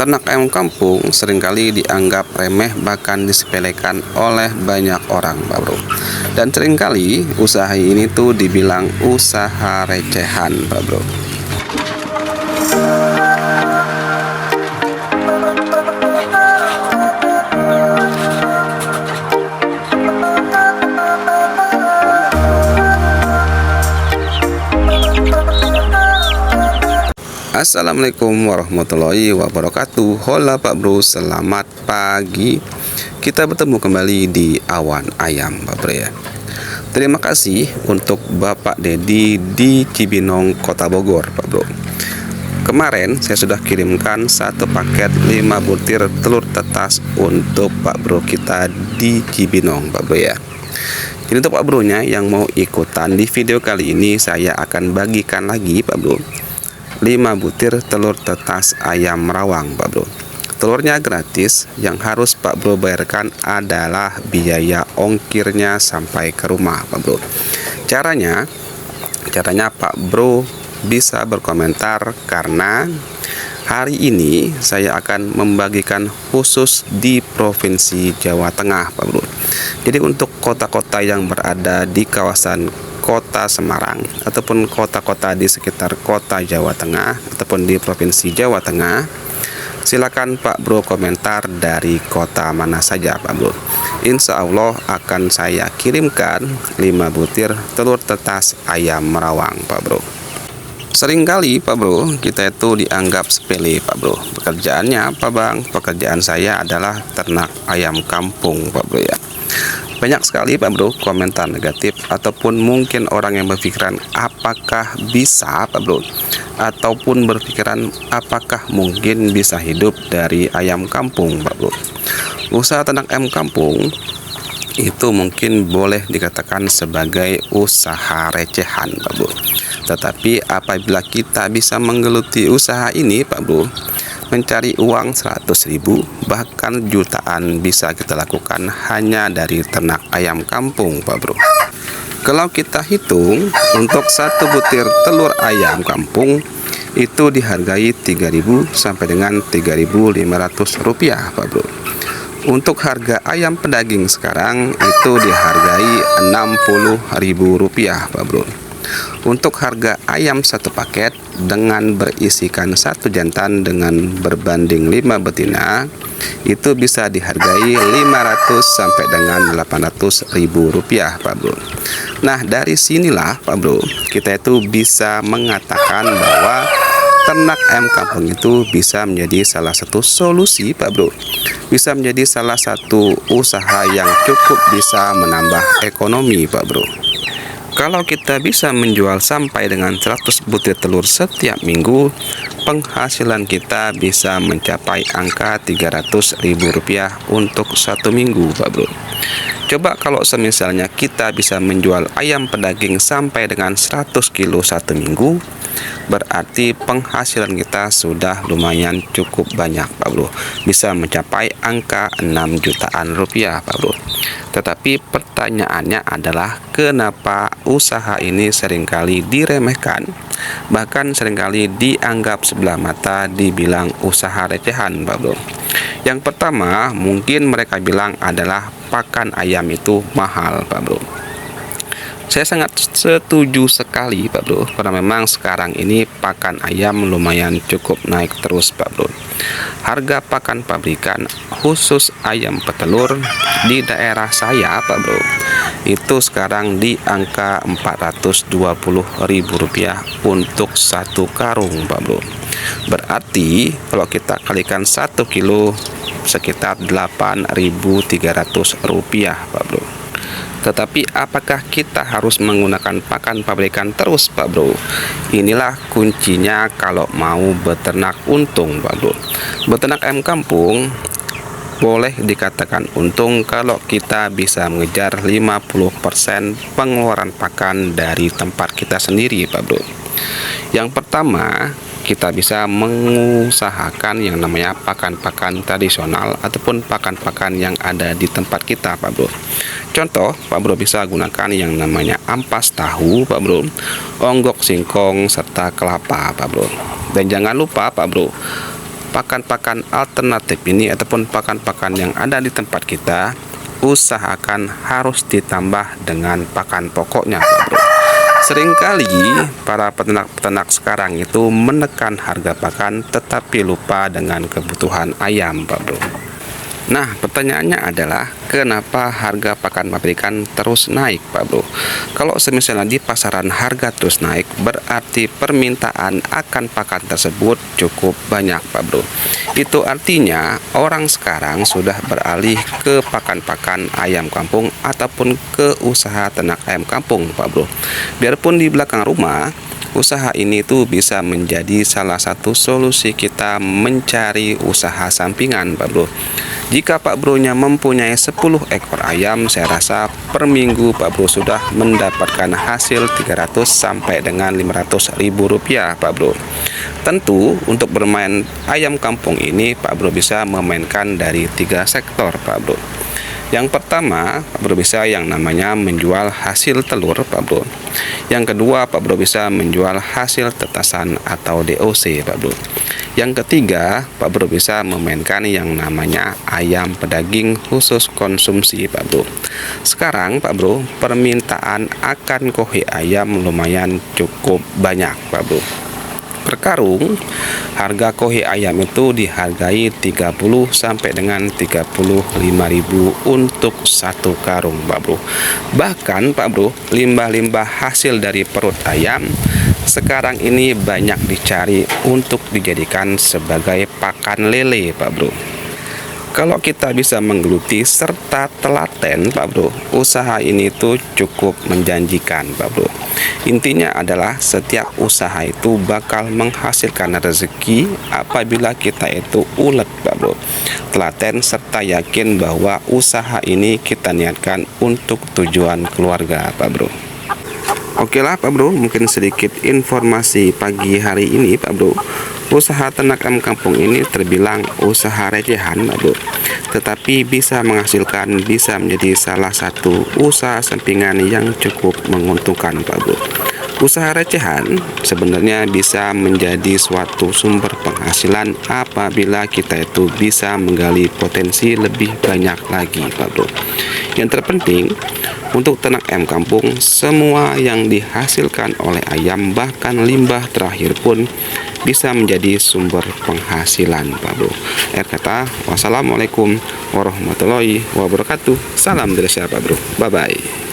Ternak ayam kampung seringkali dianggap remeh bahkan disepelekan oleh banyak orang, Pak Bro. Dan seringkali usaha ini tuh dibilang usaha recehan, Pak Bro. Assalamualaikum warahmatullahi wabarakatuh. Hola Pak Bro, selamat pagi. Kita bertemu kembali di Awan Ayam, Pak Bro ya. Terima kasih untuk Bapak Dedi di Cibinong, Kota Bogor, Pak Bro. Kemarin saya sudah kirimkan satu paket 5 butir telur tetas untuk Pak Bro kita di Cibinong, Pak Bro ya. Jadi untuk Pak Bro nya yang mau ikutan di video kali ini, saya akan bagikan lagi Pak Bro 5 butir telur tetas ayam rawang, Pak Bro. Telurnya gratis, yang harus Pak Bro bayarkan adalah biaya ongkirnya sampai ke rumah, Pak Bro. Caranya Pak Bro bisa berkomentar karena hari ini saya akan membagikan khusus di Provinsi Jawa Tengah, Pak Bro. Jadi untuk kota-kota yang berada di kawasan Kota Semarang ataupun kota-kota di sekitar Kota Jawa Tengah ataupun di Provinsi Jawa Tengah, silakan Pak Bro komentar dari kota mana saja, Pak Bro. Insya Allah akan saya kirimkan 5 butir telur tetas ayam rawang, Pak Bro. Seringkali Pak Bro kita itu dianggap sepele, Pak Bro. Pekerjaannya apa Bang? Pekerjaan saya adalah ternak ayam kampung, Pak Bro ya. Banyak sekali Pak Bro komentar negatif ataupun mungkin orang yang berpikiran apakah bisa Pak Bro, ataupun berpikiran apakah mungkin bisa hidup dari ayam kampung, Pak Bro. Usaha ternak ayam kampung itu mungkin boleh dikatakan sebagai usaha recehan, Pak Bro. Tetapi apabila kita bisa menggeluti usaha ini, Pak Bro, mencari uang 100.000 bahkan jutaan bisa kita lakukan hanya dari ternak ayam kampung, Pak Bro. Kalau kita hitung untuk satu butir telur ayam kampung itu dihargai 3.000 sampai dengan 3.500 rupiah, Pak Bro. Untuk harga ayam pedaging sekarang itu dihargai 60.000 rupiah, Pak Bro. Untuk harga ayam satu paket dengan berisikan satu jantan dengan berbanding 5 betina itu bisa dihargai 500 sampai dengan 800.000 rupiah, Pak Bro. Nah dari sinilah Pak Bro kita itu bisa mengatakan bahwa ternak ayam kampung itu bisa menjadi salah satu solusi, Pak Bro. Bisa menjadi salah satu usaha yang cukup bisa menambah ekonomi, Pak Bro. Kalau kita bisa menjual sampai dengan 100 butir telur setiap minggu, penghasilan kita bisa mencapai angka 300.000 rupiah untuk satu minggu, Pak Bro. Coba kalau semisalnya kita bisa menjual ayam pedaging sampai dengan 100 kilo satu minggu, berarti penghasilan kita sudah lumayan cukup banyak, Pak Bro. Bisa mencapai angka 6 jutaan rupiah, Pak Bro. Tetapi pertanyaannya adalah kenapa usaha ini seringkali diremehkan, bahkan seringkali dianggap sebelah mata, dibilang usaha recehan, Pak Bro. Yang pertama mungkin mereka bilang adalah pakan ayam itu mahal, Pak Bro. Saya sangat setuju sekali, Pak Bro, karena memang sekarang ini pakan ayam lumayan cukup naik terus, Pak Bro. Harga pakan pabrikan khusus ayam petelur di daerah saya, Pak Bro, itu sekarang di angka 420.000 rupiah untuk satu karung, Pak Bro. Berarti kalau kita kalikan 1 kilo sekitar 8.300 rupiah, Pak Bro. Tetapi apakah kita harus menggunakan pakan pabrikan terus, Pak Bro? Inilah kuncinya kalau mau beternak untung, Pak Bro. Beternak ayam kampung boleh dikatakan untung kalau kita bisa mengejar 50% pengeluaran pakan dari tempat kita sendiri, Pak Bro. Yang pertama, kita bisa mengusahakan yang namanya pakan-pakan tradisional ataupun pakan-pakan yang ada di tempat kita, Pak Bro. Contoh, Pak Bro bisa gunakan yang namanya ampas tahu, Pak Bro, onggok singkong serta kelapa, Pak Bro. Dan jangan lupa, Pak Bro, pakan-pakan alternatif ini ataupun pakan-pakan yang ada di tempat kita, usahakan harus ditambah dengan pakan pokoknya, Pak Bro. Seringkali para peternak sekarang itu menekan harga pakan tetapi lupa dengan kebutuhan ayam, Pak Bro. Nah, pertanyaannya adalah kenapa harga pakan pabrikan terus naik, Pak Bro? Kalau semisalnya di pasaran harga terus naik, berarti permintaan akan pakan tersebut cukup banyak, Pak Bro. Itu artinya orang sekarang sudah beralih ke pakan-pakan ayam kampung ataupun ke usaha ternak ayam kampung, Pak Bro. Biarpun di belakang rumah, usaha ini tuh bisa menjadi salah satu solusi kita mencari usaha sampingan, Pak Bro. Jika Pak Bro-nya mempunyai 10 ekor ayam, saya rasa per minggu Pak Bro sudah mendapatkan hasil 300 sampai dengan 500 ribu rupiah, Pak Bro. Tentu untuk bermain ayam kampung ini Pak Bro bisa memainkan dari 3 sektor, Pak Bro. Yang pertama, Pak Bro bisa yang namanya menjual hasil telur, Pak Bro. Yang kedua, Pak Bro bisa menjual hasil tetasan atau DOC, Pak Bro. Yang ketiga, Pak Bro bisa memainkan yang namanya ayam pedaging khusus konsumsi, Pak Bro. Sekarang, Pak Bro, permintaan akan kohe ayam lumayan cukup banyak, Pak Bro. Per karung, harga kohe ayam itu dihargai 30 sampai dengan 35.000 untuk satu karung, Pak Bro. Bahkan, Pak Bro, limbah-limbah hasil dari perut ayam sekarang ini banyak dicari untuk dijadikan sebagai pakan lele, Pak Bro. Kalau kita bisa menggeluti serta telaten, Pak Bro, usaha ini tuh cukup menjanjikan, Pak Bro. Intinya adalah setiap usaha itu bakal menghasilkan rezeki apabila kita itu ulet, Pak Bro, telaten serta yakin bahwa usaha ini kita niatkan untuk tujuan keluarga, Pak Bro. Oke lah, Pak Bro, mungkin sedikit informasi pagi hari ini, Pak Bro. Usaha ternak ayam kampung ini terbilang usaha recehan, Pak Bro, tetapi bisa menghasilkan, bisa menjadi salah satu usaha sampingan yang cukup menguntungkan, Pak Bro. Usaha recehan sebenarnya bisa menjadi suatu sumber penghasilan apabila kita itu bisa menggali potensi lebih banyak lagi, Pak Bro. Yang terpenting untuk ternak ayam kampung, semua yang dihasilkan oleh ayam bahkan limbah terakhir pun bisa menjadi sumber penghasilan, Pak Bro. Akhir kata, wassalamualaikum warahmatullahi wabarakatuh. Salam dari saya, Pak Bro. Bye bye.